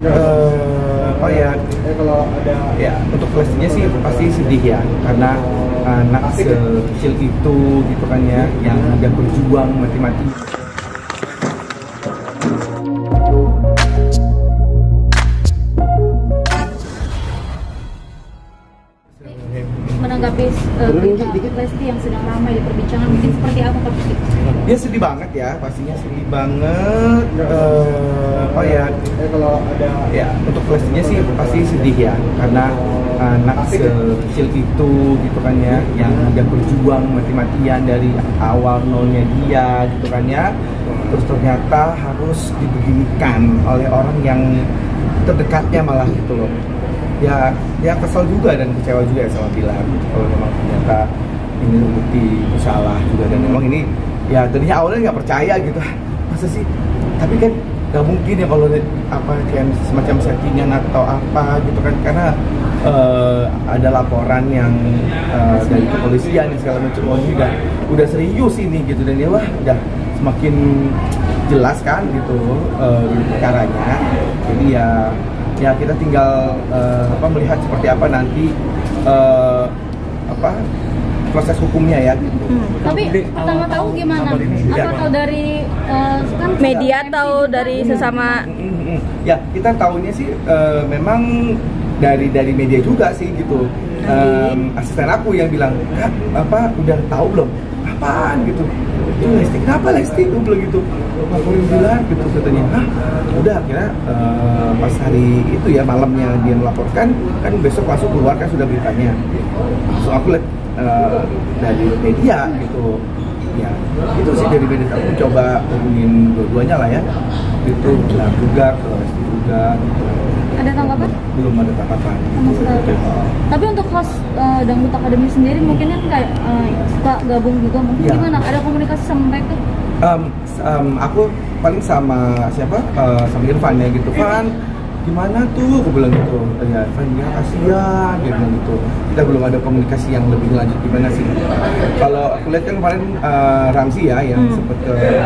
Oh ya, kalau ada ya untuk Lestinya sih pasti sedih ya, karena anak sekecil itu gitu kan ya, yang udah berjuang mati-mati. Menanggapi berita Lesti yang sedang ramai diperbincangkan, mungkin seperti apa Pak? Dia sedih banget ya, pastinya sedih banget. Oh ya, kalau ada ya untuk Lestinya sih pasti sedih ya, karena anak sekecil itu gitu kan ya, yang udah berjuang mati-matian dari awal nolnya dia gitu kan ya, terus ternyata harus dibeginikan oleh orang yang terdekatnya malah gitu loh. Ya kesel juga dan kecewa juga ya sama Bilar kalau memang ternyata ini terbukti salah juga, dan memang ini ya tadinya awalnya nggak percaya gitu, masa sih, tapi kan nggak mungkin ya kalau apa kayak semacam settingan atau apa gitu kan, karena ada laporan yang dari kepolisian yang segala macam, oh ini udah serius ini gitu, dan ya wah udah semakin jelas kan gitu perkaranya. Jadi ya kita tinggal melihat seperti apa nanti proses hukumnya ya gitu. Tapi pertama tahu gimana? Apa tahu dari kan media atau dari sesama? Ya kita tahunya sih memang dari media juga sih gitu. Asisten aku yang bilang, Kak, udah tahu belum? Apaan gitu? Itu Lesti, kenapa Lesti? Itu belum gitu. Laporin Bilar gitu katanya. Hah? Udah akhirnya pas hari itu ya malamnya dia melaporkan, kan besok langsung keluar kan sudah beritanya. Langsung aku lihat dari media gitu. Ya itu sih dari media, aku coba hubungin dua-duanya lah ya. Itu Bilar juga, ke Lesti juga. Ada tanggapan? Belum ada tanggapan. Tapi untuk host Dangdut Academy sendiri mungkin kan kayak suka gabung juga, mungkin ya. Gimana? Ada komunikasi sama mereka? Aku paling sama siapa? Sama Irfan ya gitu. Fan, gimana tuh? Aku bilang gitu. Ya Irfan, ya kasihan, dia bilang gitu. Kita belum ada komunikasi yang lebih lanjut gimana sih. Kalau aku lihat kan kemarin Ramzi ya yang sempat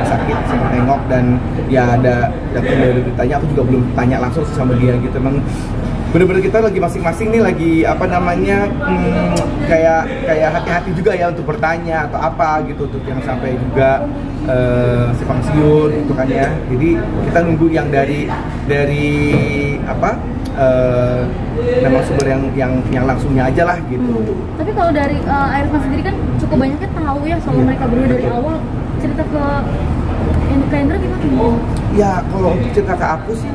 sakit, sempat nengok, dan ya ada datang dari beritanya. Aku juga belum tanya langsung sama dia gitu. Emang bener-bener kita lagi masing-masing nih lagi kayak hati-hati juga ya untuk bertanya atau apa gitu, untuk yang sampai juga simpang siur gitu kan ya. Jadi kita nunggu yang dari memang sumber yang langsungnya aja lah gitu. Tapi kalau dari Irfan sendiri kan cukup banyaknya tahu ya soal mereka berdua dari awal. Cerita ke Indra gimana? Ya kalau untuk cerita ke aku sih,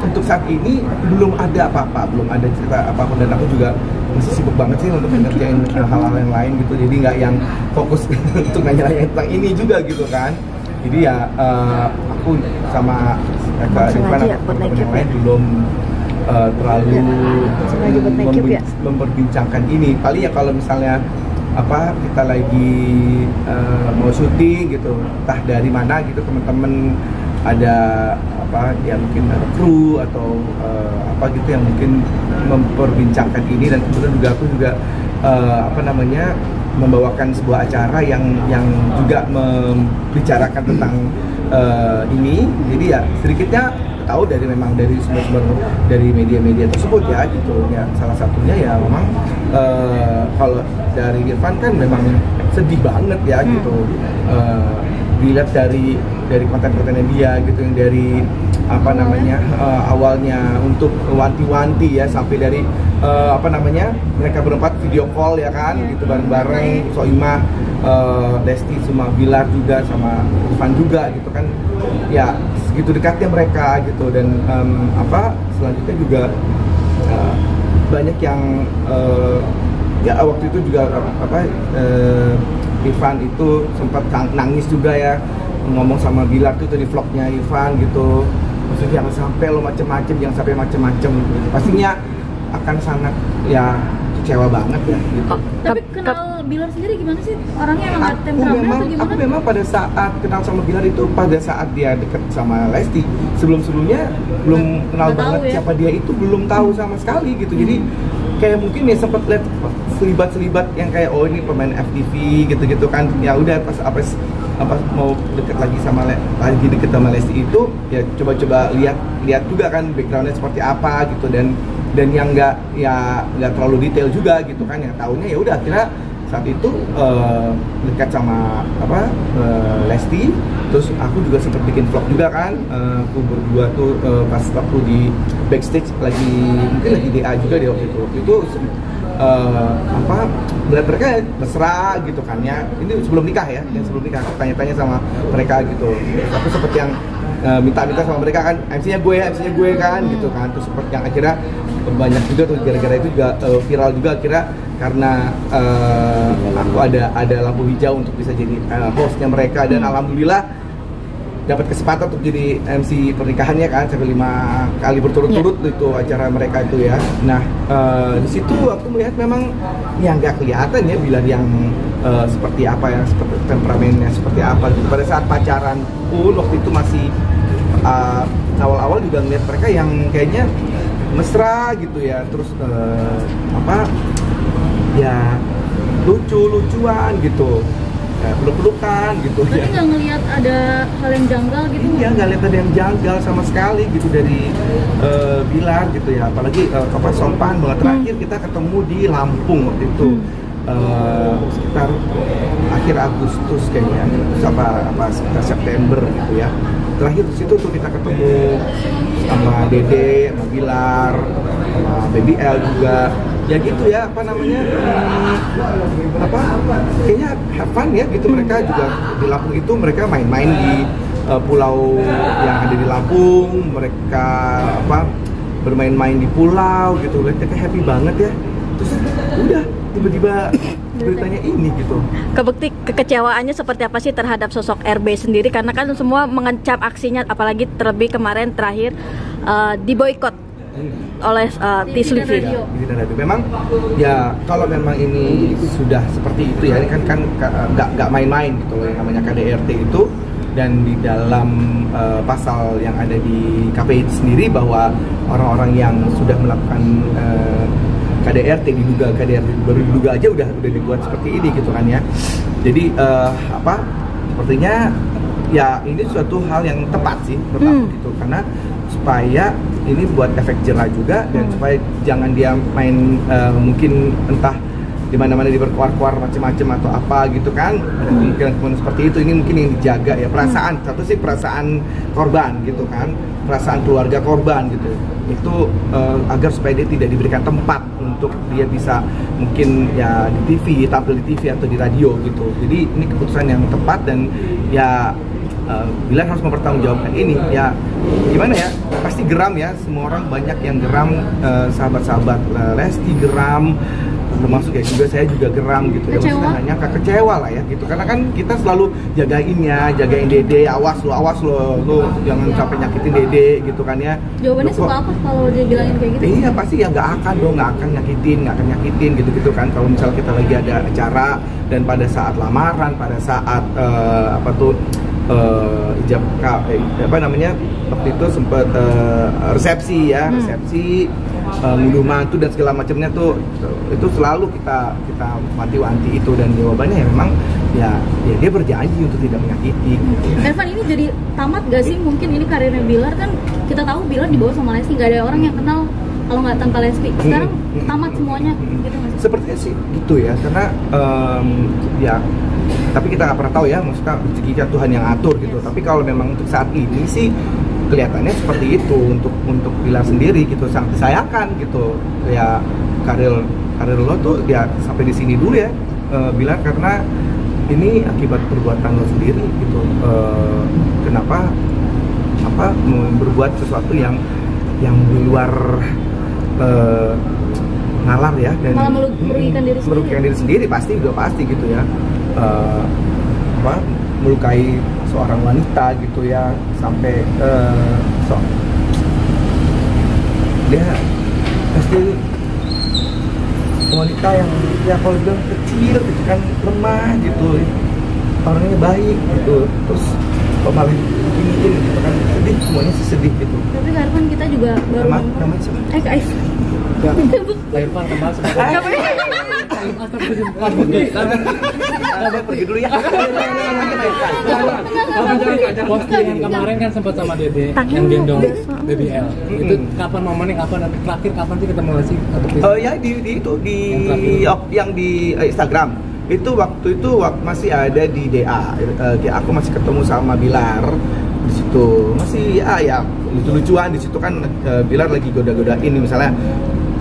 untuk saat ini belum ada apa-apa, belum ada cerita apapun, dan aku juga masih sibuk banget sih untuk ngerjain hal-hal yang lain gitu, jadi nggak yang fokus untuk nanya-nanya tentang ini juga gitu kan. Jadi ya aku sama Irfan yang lain belum terlalu memperbincangkan ini. Paling ya kalau misalnya kita lagi mau syuting gitu, entah dari mana gitu, teman-teman ada ya mungkin ada kru atau gitu yang mungkin memperbincangkan ini, dan kemudian juga aku juga membawakan sebuah acara yang juga membicarakan tentang ini. Jadi ya sedikitnya tahu dari sumber-sumber dari media-media tersebut ya gitu ya. Salah satunya ya memang kalau dari Irfan kan memang sedih banget ya gitu. Dilihat dari konten-kontennya dia gitu, yang dari awalnya untuk wanti-wanti ya, sampai dari mereka berempat video call ya kan gitu bareng-bareng, Soimah, Lesti sama Bilar juga sama Irfan juga gitu kan ya, segitu dekatnya mereka gitu. Dan selanjutnya juga banyak yang ya waktu itu juga Irfan itu sempat nangis juga ya, ngomong sama Bilar tuh di vlognya Irfan gitu, maksudnya jangan sampai lo macem-macem, jangan sampai macem-macem gitu. Pastinya akan sangat ya kecewa banget ya gitu. Tapi kenal Bilar sendiri gimana sih? Orangnya emang temperamen atau gimana? Aku memang pada saat kenal sama Bilar itu pada saat dia deket sama Lesti. Sebelum-sebelumnya belum kenal banget ya? Siapa dia itu, belum tahu sama sekali gitu. Jadi kayak mungkin ya sempet lihat selibat-selibat yang kayak oh ini pemain FTV gitu-gitu kan. Ya udah pas mau deket lagi lagi deket sama Lesti itu ya coba-coba lihat juga kan backgroundnya seperti apa gitu, dan yang nggak terlalu detail juga gitu kan, yang tahunya ya udah akhirnya saat itu dekat sama Lesti. Terus aku juga sempat bikin vlog juga kan, aku berdua tuh pas waktu di backstage mungkin lagi DA juga di waktu itu melihat mereka mesra gitu kan ya, ini sebelum nikah ya, yang sebelum nikah aku tanya-tanya sama mereka gitu. Terus aku sempet yang minta-minta sama mereka kan, MC-nya gue kan gitu kan. Terus sempet yang akhirnya banyak juga tuh, gara-gara itu juga viral juga akhirnya, karena aku ada lampu hijau untuk bisa jadi hostnya mereka, dan alhamdulillah dapat kesempatan untuk jadi MC pernikahannya kan, sampai 5 kali berturut-turut itu acara mereka itu ya. Nah di situ aku melihat memang yang nggak kelihatan ya Bilar yang seperti apa, yang seperti temperamennya seperti apa gitu. Pada saat pacaran pun waktu itu masih awal-awal juga ngeliat mereka yang kayaknya mesra gitu ya, terus ya lucu-lucuan gitu, peluk-pelukan gitu. Berarti nggak ngelihat ada hal yang janggal gitu? Iya, nggak lihat ada yang janggal sama sekali gitu dari Bilar gitu ya. Apalagi sopan banget. Terakhir kita ketemu di Lampung waktu itu, sekitar akhir Agustus kayaknya, sekitar September gitu ya. Terakhir di situ tuh kita ketemu sama Dede, sama Bilar, sama Baby L juga. Ya gitu ya, kayaknya have fun ya gitu. Mereka juga di Lampung itu mereka main-main di pulau yang ada di Lampung, mereka bermain-main di pulau gitu, mereka happy banget ya. Terus udah tiba-tiba beritanya ini gitu. Kebukti kekecewaannya seperti apa sih terhadap sosok RB sendiri, karena kan semua mengecam aksinya, apalagi terlebih kemarin terakhir diboikot oleh T-Live. Memang ya kalau memang ini sudah seperti itu ya, ini kan nggak main-main gitu loh yang namanya KDRT itu. Dan di dalam pasal yang ada di KPI sendiri bahwa orang-orang yang sudah melakukan KDRT baru diduga aja udah dibuat seperti ini gitu kan ya. Jadi sepertinya ya ini suatu hal yang tepat sih menurut aku gitu, karena supaya ini buat efek jerah juga, dan supaya jangan dia main mungkin entah di mana-mana di berkuar-kuar macam-macam atau apa gitu kan, ada kemungkinan seperti itu. Ini mungkin yang dijaga ya, perasaan satu sih perasaan korban gitu kan, perasaan keluarga korban gitu, itu agar supaya dia tidak diberikan tempat untuk dia bisa mungkin ya di TV, tampil di TV atau di radio gitu. Jadi ini keputusan yang tepat, dan ya Bilar harus mempertanggungjawabkan ini ya. Gimana ya, pasti geram ya, semua orang banyak yang geram, sahabat-sahabat Lesti geram, termasuk ya juga saya juga geram gitu ya. Maksudnya hanya kecewa lah ya gitu, karena kan kita selalu jagain Dede, awas lo jangan sampai nyakitin Dede gitu kan ya. Jawabannya suka apa kalau dia bilangin kayak gitu? Iya pasti ya nggak akan nyakitin gitu kan. Kalau misal kita lagi ada acara dan pada saat lamaran, pada saat waktu itu sempat resepsi ngunduh mantu dan segala macamnya tuh, itu selalu kita wanti-wanti itu, dan jawabannya ya memang ya dia berjanji untuk tidak menyakiti. Ervan, ini jadi tamat gak sih mungkin ini karirnya Bilar? Kan kita tahu Bilar dibawa sama Lesti, gak ada orang yang kenal kalau nggak tanpa Lesti. Sekarang tamat semuanya gitu nggak sih? Sepertinya sih gitu ya, karena ya tapi kita nggak pernah tahu ya, maksudnya rezeki Tuhan yang atur gitu. Tapi kalau memang untuk saat ini sih kelihatannya seperti itu untuk Bilar sendiri gitu, sangat disayangkan gitu ya. Karir lo tuh ya sampai di sini dulu ya Bilar, karena ini akibat perbuatan lo sendiri gitu. Kenapa berbuat sesuatu yang di luar nalar ya, dan malah merugikan diri sendiri pasti gitu ya. Melukai seorang wanita gitu ya, sampai dia pasti wanita yang ya kalau bilang kecil kan, lemah gitu, orangnya baik gitu, terus malah iniin gitu kan, sedih, semuanya sih sedih gitu. Tapi Kak Irfan kita juga baru Namanya siapa? Kak Irfan. Kak Irfan kenal Pergi dulu ya. Postingan kemarin kan sempat sama Dede yang gendong BBL. Itu kapan momennya, kapan terakhir kapan sih ketemu sih? Ya di itu yang di Instagram. Itu waktu masih ada di DA. Aku masih ketemu sama Bilar di situ. Masih ya lucu-lucuan di situ kan, Bilar lagi goda-godain misalnya.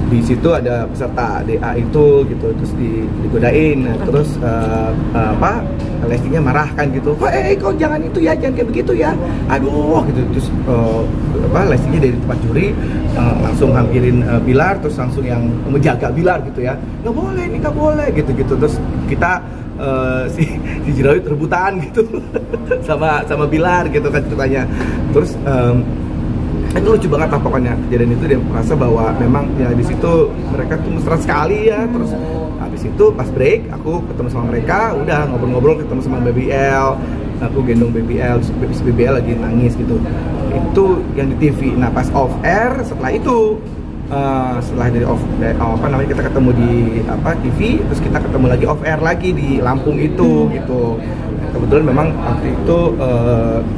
Di situ ada peserta DA itu gitu, terus digodain, terus Lestinya marah kan gitu, kok jangan itu ya, jangan kayak begitu ya, aduh gitu. Terus Lestinya dari tempat juri langsung hampirin Bilar, terus langsung yang menjaga Bilar gitu ya, nggak boleh ini, nggak boleh gitu. Terus kita si Jerawi rebutan gitu sama Bilar gitu kan ceritanya. Terus itu lucu banget lah pokoknya kejadian itu. Dia merasa bahwa memang ya di situ mereka tuh mesra sekali ya. Terus habis itu pas break aku ketemu sama mereka, udah ngobrol-ngobrol, ketemu sama BBL, aku gendong BBL, terus BBL lagi nangis gitu. Itu yang di TV. Nah pas off air setelah itu setelah dari kita ketemu di TV, terus kita ketemu lagi off air lagi di Lampung itu gitu. Kebetulan memang waktu itu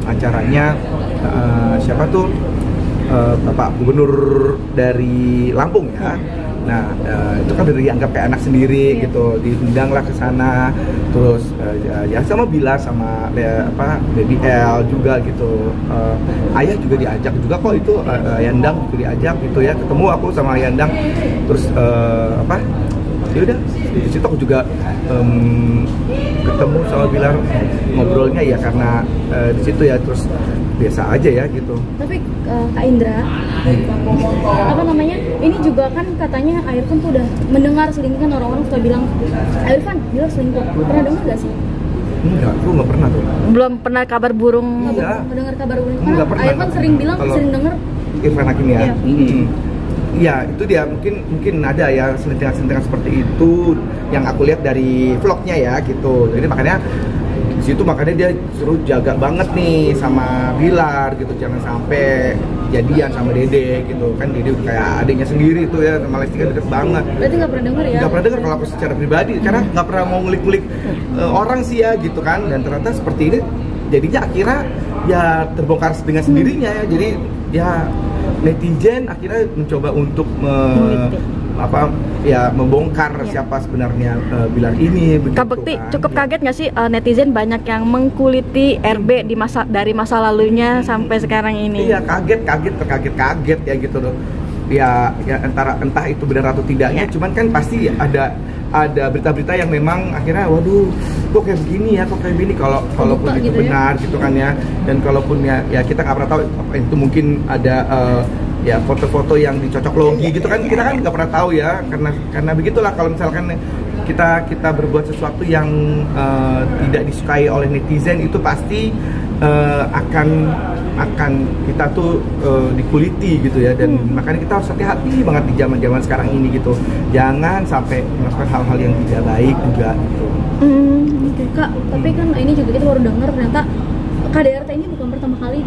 acaranya siapa tuh Bapak Gubernur dari Lampung ya. Nah itu kan udah dianggap kayak anak sendiri gitu, diundang lah ke sana. Terus ya sama Bila sama BBL juga gitu. Ayah juga diajak juga kok itu, Yandang juga diajak gitu ya. Ketemu aku sama Yandang. Terus ya udah di situ aku juga ketemu sama Bilar, ngobrolnya ya karena di situ ya, terus biasa aja ya gitu. Tapi Kak Indra, ini juga kan katanya Irfan tuh udah mendengar selingkuhan, orang-orang suka bilang Irfan Bilar selingkuh. Pernah dengar gak sih? Enggak, aku nggak pernah tuh. Belum pernah kabar burung. Iya. Mendengar kabar burung. Nggak pernah. Irfan sering bilang, sering denger Irfan Hakim ya. Iya. Ya itu dia, mungkin ada ya selentingan seperti itu yang aku lihat dari vlognya ya gitu. Jadi makanya di situ dia suruh jaga banget nih sama Bilar gitu, jangan sampai jadian sama Dede gitu kan. Dede kayak adiknya sendiri tuh ya, sama Lesti kan deket banget. Berarti nggak pernah denger ya? Nggak pernah denger kalau aku secara pribadi, karena nggak pernah mau ngulik-ngulik orang sih ya gitu kan. Dan ternyata seperti ini jadinya akhirnya ya terbongkar dengan sendirinya ya. Jadi ya netizen akhirnya mencoba untuk membongkar siapa sebenarnya Bilar ini. Kak Bekti, kan. cukup kaget nggak sih netizen banyak yang mengkuliti RB dari masa lalunya sampai sekarang ini? Iya, kaget ya gitu loh. Ya entah itu benar atau tidaknya, cuman kan pasti ada berita-berita yang memang akhirnya waduh kok kayak begini ya, kok kayak begini, kalaupun itu gitu benar ya? Gitu kan ya. Dan kalaupun ya kita nggak pernah tahu itu mungkin ada ya foto-foto yang dicocok logi gitu kan, kita kan nggak pernah tahu ya, karena begitulah kalau misalkan kita berbuat sesuatu yang tidak disukai oleh netizen, itu pasti akan kita tuh dikuliti gitu ya. Dan makanya kita harus hati-hati banget di zaman sekarang ini gitu, jangan sampai melakukan hal-hal yang tidak baik juga gitu. Kak, tapi kan ini juga kita baru dengar ternyata KDRT ini bukan pertama kali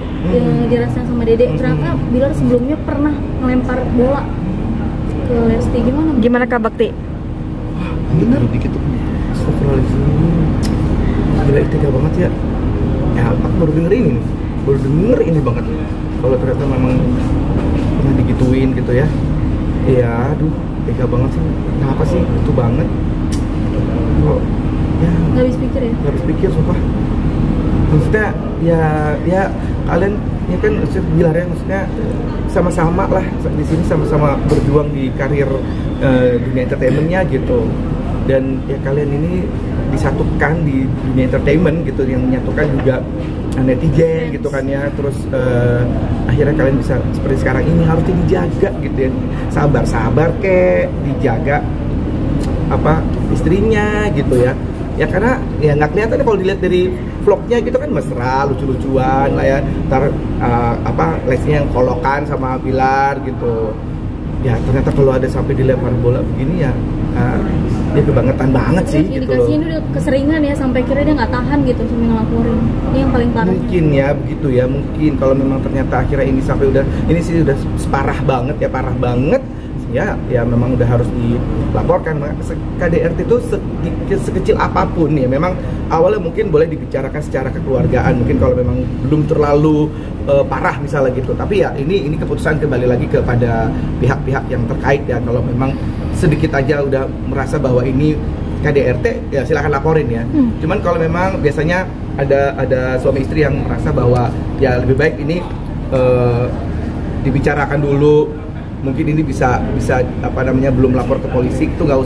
dirasain sama Dede. Ternyata Bilar sebelumnya pernah ngelempar bola ke Lesti. Gimana Kak Bekti? Bener dikit tuh. Astagfirullahaladzim. Gila, tega banget ya. Ya aku baru denger ini banget. Kalau ternyata memang pernah digituin gitu ya. Iya, aduh, tega banget sih. Kenapa sih itu banget? Kok ya nggak habis pikir ya? Nggak habis pikir, sumpah. Maksudnya ya kalian ya kan Bilar ya, maksudnya sama-sama lah di sini, sama-sama berjuang di karir dunia entertainmentnya gitu. Dan ya kalian ini disatukan di dunia entertainment gitu, yang menyatukan juga netizen gitu kan ya. Terus akhirnya kalian bisa seperti sekarang ini, harusnya dijaga gitu ya. Sabar kek, dijaga istrinya gitu ya. Ya karena ya nggak kelihatan kalau dilihat dari vlognya gitu kan, mesra, lucu-lucuan lah ya. Ntar Lestinya yang kolokan sama Bilar gitu. ya ternyata kalau ada sampai dilempar bola begini ya dia kebangetan banget sih gitu loh. Indikasinya udah keseringan ya sampai kira dia nggak tahan gitu sampai ngelaporin. Ini yang paling parah. Mungkin ya begitu ya, mungkin kalau memang ternyata akhirnya ini sampai udah ini sih udah parah banget ya memang udah harus dilaporkan. KDRT itu sekecil apapun ya, memang awalnya mungkin boleh dibicarakan secara kekeluargaan, mungkin kalau memang belum terlalu parah misalnya gitu, tapi ya ini keputusan kembali lagi kepada pihak-pihak yang terkait ya. Kalau memang sedikit aja udah merasa bahwa ini KDRT ya silakan laporin ya. Cuman kalau memang biasanya ada suami istri yang merasa bahwa ya lebih baik ini dibicarakan dulu, mungkin ini bisa belum lapor ke polisi, itu nggak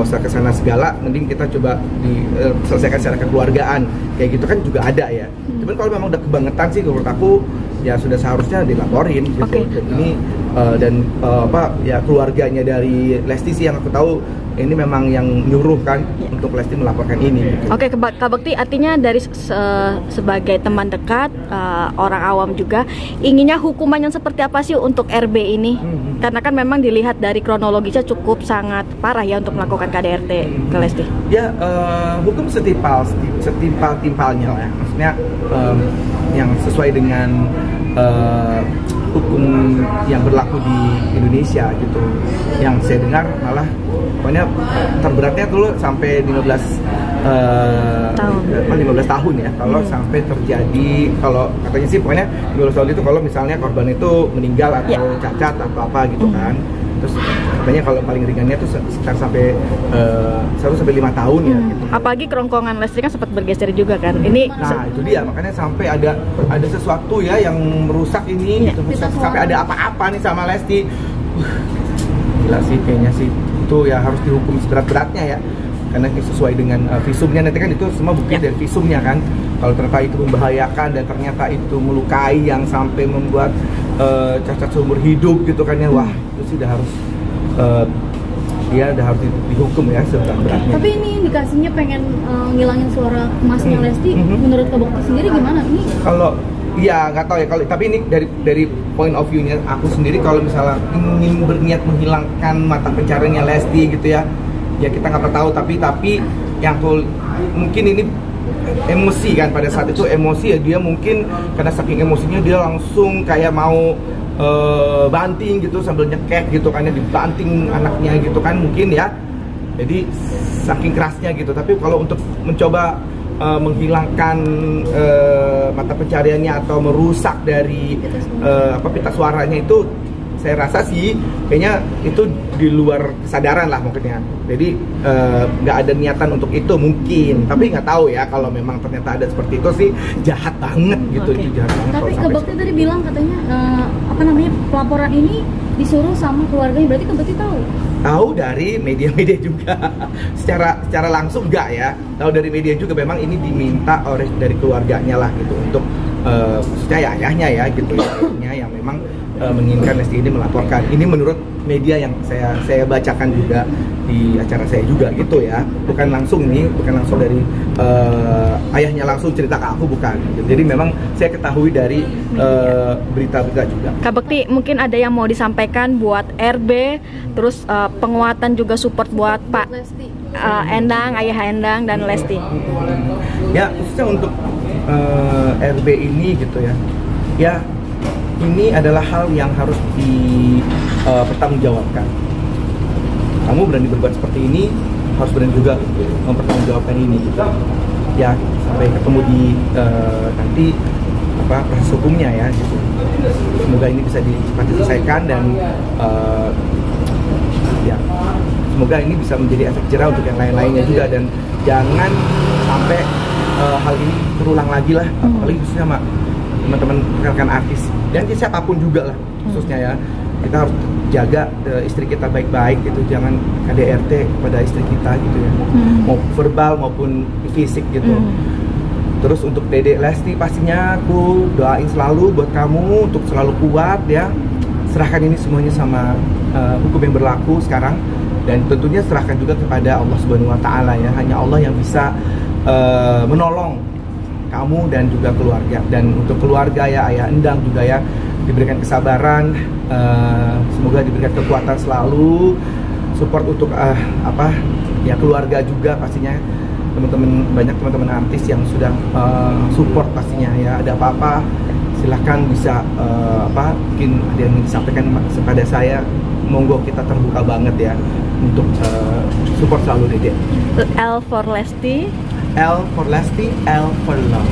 usah kesana segala, mending kita coba diselesaikan secara kekeluargaan kayak gitu kan juga ada ya. Cuman kalau memang udah kebangetan sih menurut aku ya sudah seharusnya dilaporin gitu. Dan ini ya keluarganya dari Lesti sih yang aku tahu ini memang yang nyuruh kan untuk Lesti melaporkan ini gitu. Oke, Kak Bekti, artinya dari sebagai teman dekat, orang awam juga, inginnya hukuman yang seperti apa sih untuk RB ini? Karena kan memang dilihat dari kronologisnya cukup sangat parah ya untuk melakukan KDRT ke Lesti. Ya, hukum setimpal-timpalnya lah ya. Maksudnya yang sesuai dengan hukum yang berlaku di Indonesia gitu. Yang saya dengar malah pokoknya terberatnya dulu sampai 15 tahun ya kalau sampai terjadi, kalau katanya sih pokoknya 15 tahun itu kalau misalnya korban itu meninggal atau cacat atau apa gitu kan. Terus katanya kalau paling ringannya tuh sekitar sampai 1 sampai 5 tahun ya gitu. Apalagi kerongkongan Lesti kan sempat bergeser juga kan. Ini itu dia, makanya sampai ada sesuatu ya yang merusak ini gitu. Sampai ada apa-apa nih sama Lesti. Gila sih kayaknya sih itu ya harus dihukum seberat-beratnya ya. Karena sesuai dengan visumnya, nanti kan itu semua bukti dari visumnya kan. Kalau ternyata itu membahayakan dan ternyata itu melukai yang sampai membuat cacat seumur hidup gitu kan ya, wah itu sih udah harus dia udah harus dihukum ya seberat-beratnya. Tapi ini indikasinya pengen ngilangin suara emasnya Lesti. Menurut Kak Bekti sendiri gimana ini? Kalau ya nggak tahu ya, kalau tapi ini dari point of view-nya aku sendiri, kalau misalnya ingin berniat menghilangkan mata pencariannya Lesti gitu ya kita nggak pernah tahu, tapi yang mungkin ini emosi kan, pada saat itu emosi ya, dia mungkin karena saking emosinya dia langsung kayak mau banting gitu sambil nyekek gitu kan ya, dibanting anaknya gitu kan mungkin ya, jadi saking kerasnya gitu. Tapi kalau untuk mencoba menghilangkan mata pencariannya atau merusak dari pita suaranya itu, saya rasa sih kayaknya itu di luar kesadaran lah mungkin ya. Jadi nggak ada niatan untuk itu mungkin, tapi nggak tahu ya kalau memang ternyata ada seperti itu sih jahat banget gitu. Itu jahat banget. Tapi Kak Bekti tadi bilang katanya pelaporan ini disuruh sama keluarganya, berarti Kak Bekti tahu dari media-media juga. secara langsung enggak ya, tahu dari media juga, memang ini diminta dari keluarganya lah gitu untuk maksudnya ya ayahnya ya gitu ya, yang memang menginginkan Lesti ini melaporkan. Ini menurut media yang saya bacakan juga di acara saya juga gitu ya, bukan langsung dari ayahnya langsung cerita ke aku, bukan. Jadi memang saya ketahui dari berita-berita juga. Kak Bekti, mungkin ada yang mau disampaikan buat RB, terus penguatan juga support buat Pak Endang, Ayah Endang dan Lesti. Ya khususnya untuk RB ini gitu ya ini adalah hal yang harus dipertanggungjawabkan. Kamu berani berbuat seperti ini, harus berani juga mempertanggungjawabkan ini gitu. Ya sampai ketemu di nanti proses hukumnya ya gitu. Semoga ini bisa cepat diselesaikan dan ya semoga ini bisa menjadi efek jerah untuk yang lain-lainnya juga, dan jangan sampai hal ini terulang lagi lah, apalagi khususnya sama teman-teman rekan artis dan siapapun juga lah khususnya ya. Kita harus jaga istri kita baik-baik gitu, jangan KDRT pada istri kita gitu ya, mau verbal maupun fisik gitu. Terus untuk Dedek Lesti pastinya aku doain selalu buat kamu untuk selalu kuat ya. Serahkan ini semuanya sama hukum yang berlaku sekarang, dan tentunya serahkan juga kepada Allah Subhanahu wa Ta'ala ya. Hanya Allah yang bisa menolong kamu dan juga keluarga. Dan untuk keluarga ya, Ayah Endang juga ya, diberikan kesabaran, semoga diberikan kekuatan selalu, support untuk keluarga juga pastinya, banyak teman-teman artis yang sudah support pastinya ya. Ada apa-apa silahkan bisa mungkin ada yang disampaikan kepada saya, monggo kita terbuka banget ya untuk support selalu Dede. L for Lesti. L for Lesti, L for Love.